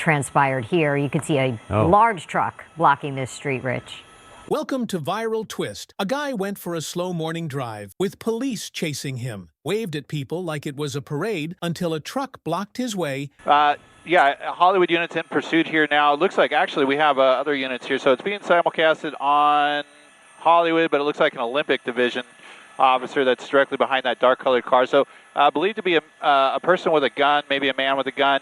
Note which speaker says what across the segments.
Speaker 1: transpired here. You can see a large truck blocking this street, Rich.
Speaker 2: Welcome to Viral Twist. A guy went for a slow morning drive with police chasing him, waved at people like it was a parade until a truck blocked his way.
Speaker 3: Yeah, Hollywood units in pursuit here now. It looks like actually we have other units here, so it's being simulcasted on Hollywood, but it looks like an Olympic division officer that's directly behind that dark-colored car. So believed to be a person with a gun, maybe a man with a gun,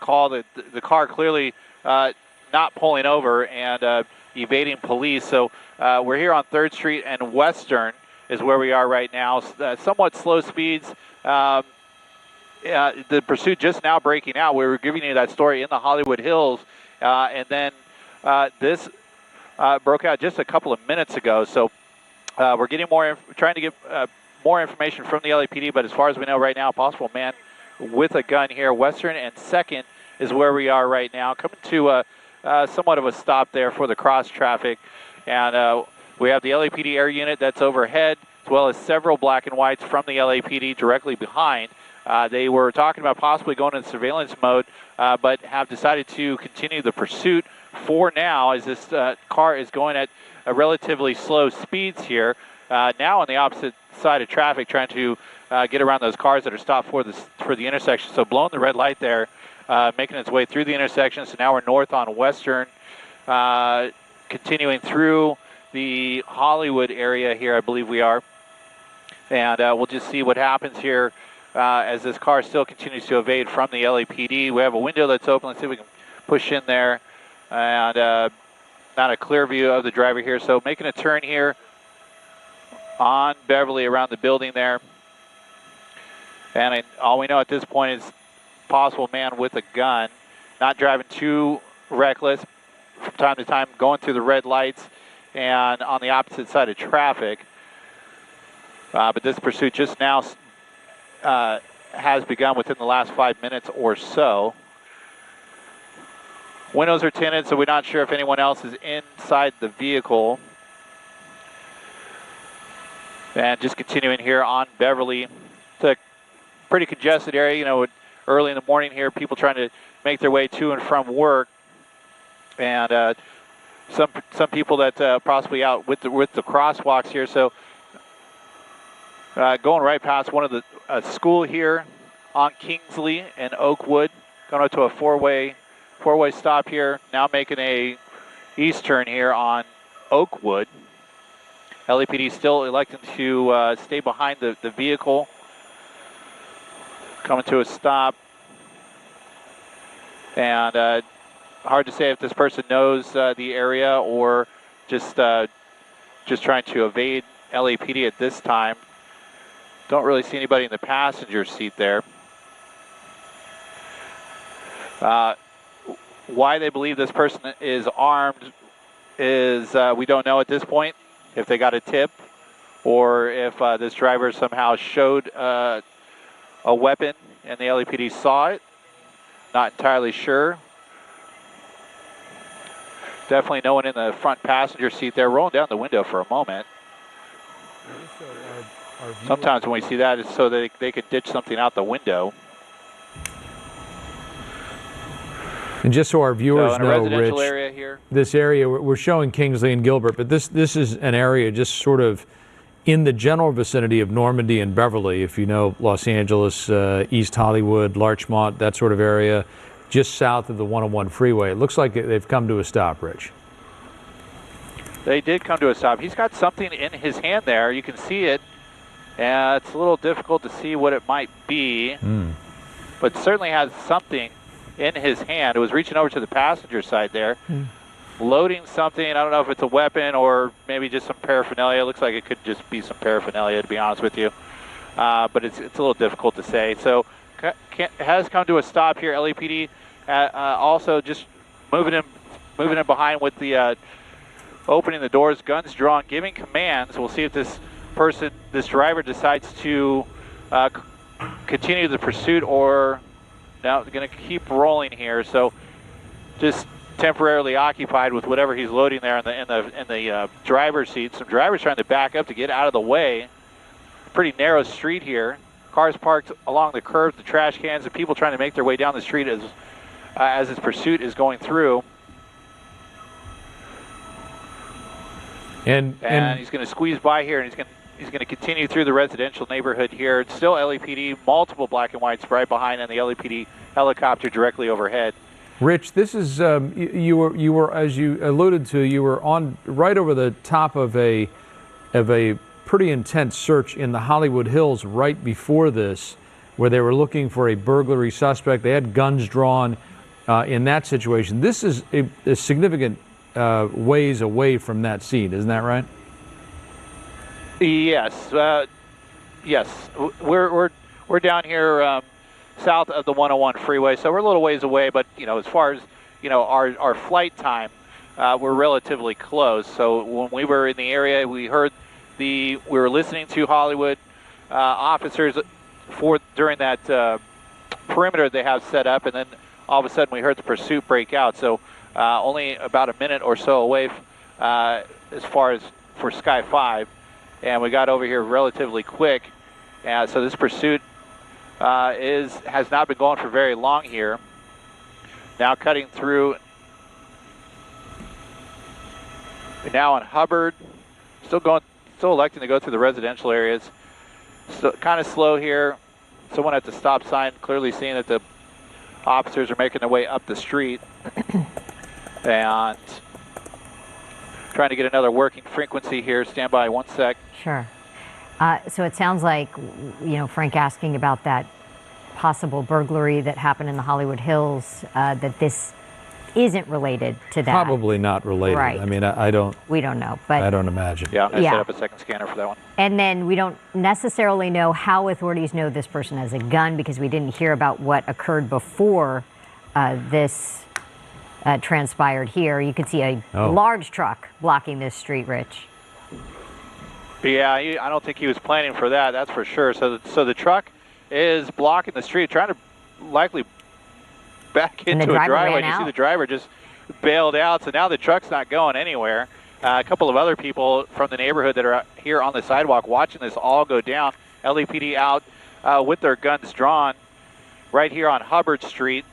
Speaker 3: called the car clearly not pulling over and evading police. So we're here on 3rd Street and Western is where we are right now. Somewhat slow speeds. The pursuit just now breaking out. We were giving you that story in the Hollywood Hills, and then this broke out just a couple of minutes ago. So we're getting trying to get more information from the LAPD, but as far as we know right now, a possible man with a gun here. Western and 2nd is where we are right now, coming to somewhat of a stop there for the cross traffic. And we have the LAPD air unit that's overhead, as well as several black and whites from the LAPD directly behind. They were talking about possibly going into surveillance mode, but have decided to continue the pursuit for now as this car is going at a relatively slow speeds here. Now on the opposite side of traffic, trying to get around those cars that are stopped for the intersection. So blowing the red light there, making its way through the intersection. So now we're north on Western, continuing through the Hollywood area here, I believe we are. And we'll just see what happens here as this car still continues to evade from the LAPD. We have a window that's open. Let's see if we can push in there. And not a clear view of the driver here. So making a turn here on Beverly around the building there. And all we know at this point is possible man with a gun. Not driving too reckless. From time to time going through the red lights and on the opposite side of traffic. But this pursuit just now has begun within the last 5 minutes or so. Windows are tinted, so we're not sure if anyone else is inside the vehicle. And just continuing here on Beverly. It's a pretty congested area, you know, early in the morning here, people trying to make their way to and from work. And some people that possibly out with the crosswalks here. So going right past one of the school here on Kingsley and Oakwood, going up to a four-way stop here. Now making a east turn here on Oakwood. LAPD still electing to stay behind the vehicle. Coming to a stop. And hard to say if this person knows the area or just trying to evade LAPD at this time. Don't really see anybody in the passenger seat there. Why they believe this person is armed is we don't know at this point. If they got a tip or if this driver somehow showed a weapon and the LAPD saw it. Not entirely sure. Definitely no one in the front passenger seat there. Rolling down the window for a moment. Sometimes when we see that, it's so that they could ditch something out the window.
Speaker 4: And just so our viewers
Speaker 3: so in a
Speaker 4: know,
Speaker 3: residential
Speaker 4: Rich,
Speaker 3: area here.
Speaker 4: this area, we're showing Kingsley and Gilbert, but this is an area just sort of in the general vicinity of Normandy and Beverly, if you know Los Angeles, East Hollywood, Larchmont, that sort of area, just south of the 101 freeway. It looks like they've come to a stop, Rich.
Speaker 3: They did come to a stop. He's got something in his hand there. You can see it. And it's a little difficult to see what it might be, but certainly has something in his hand. It was reaching over to the passenger side there, loading something. I don't know if it's a weapon or maybe just some paraphernalia. It looks like it could just be some paraphernalia, to be honest with you. But it's a little difficult to say. So has come to a stop here. LAPD also just moving in behind with the opening the doors, guns drawn, giving commands. We'll see if this driver decides to continue the pursuit or now they're going to keep rolling here. So just temporarily occupied with whatever he's loading there in the driver's seat. Some drivers trying to back up to get out of the way. Pretty narrow street here. Cars parked along the curb, the trash cans, and people trying to make their way down the street as his pursuit is going through.
Speaker 4: And
Speaker 3: he's going to squeeze by here, and he's going to continue through the residential neighborhood here. It's still LAPD, multiple black and whites right behind, and the LAPD helicopter directly overhead.
Speaker 4: Rich, this is you were as you alluded to, you were on right over the top of a pretty intense search in the Hollywood Hills right before this, where they were looking for a burglary suspect. They had guns drawn in that situation. This is a significant ways away from that scene, isn't that right?
Speaker 3: Yes, yes. We're down here south of the 101 freeway, so we're a little ways away. But as far as our flight time, we're relatively close. So when we were in the area, we were listening to Hollywood officers during that perimeter they have set up, and then all of a sudden we heard the pursuit break out. So only about a minute or so away as far as for Sky 5, and we got over here relatively quick. So this pursuit has not been going for very long here. Now cutting through, now on Hubbard, still electing to go through the residential areas. So kind of slow here. Someone at the stop sign clearly seeing that the officers are making their way up the street and trying to get another working frequency here. Stand by 1 sec.
Speaker 1: Sure. So it sounds like, Frank asking about that possible burglary that happened in the Hollywood Hills, that this isn't related to that.
Speaker 4: Probably not related.
Speaker 1: Right.
Speaker 4: I mean, I don't.
Speaker 1: We don't know, but
Speaker 4: I don't imagine.
Speaker 3: Yeah, I set up a second scanner for that one.
Speaker 1: And then we don't necessarily know how authorities know this person has a gun, because we didn't hear about what occurred before this transpired here. You could see a large truck blocking this street, Rich.
Speaker 3: Yeah, I don't think he was planning for that. That's for sure. So the truck is blocking the street, trying to likely back into a driveway. You see the driver just bailed out, so now the truck's not going anywhere. A couple of other people from the neighborhood that are here on the sidewalk watching this all go down. LAPD out with their guns drawn right here on Hubbard Street.